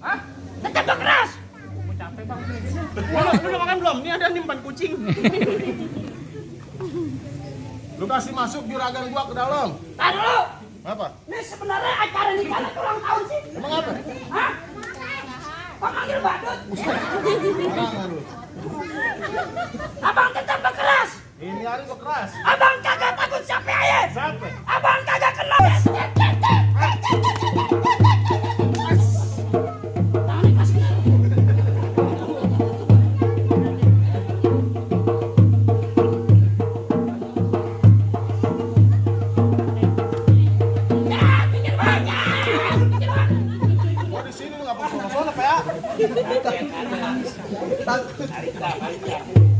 Hah? Tetap keras. Mau capek bang. Lu udah makan belum? Ini ada nimban kucing. Lu kasih masuk juragan gua ke dalam. Tahan dulu. Apa? Ini sebenarnya acara nikah itu ulang tahun sih. Emang apa? Hah? Kok manggil badut? Barangan lu. Abang tetap keras. Ini hari gua keras. Abang kagak takut sampai air. Sampai. Abang kagak kena. Gua di sini lu ngapa sono-sono, Pak? Tarik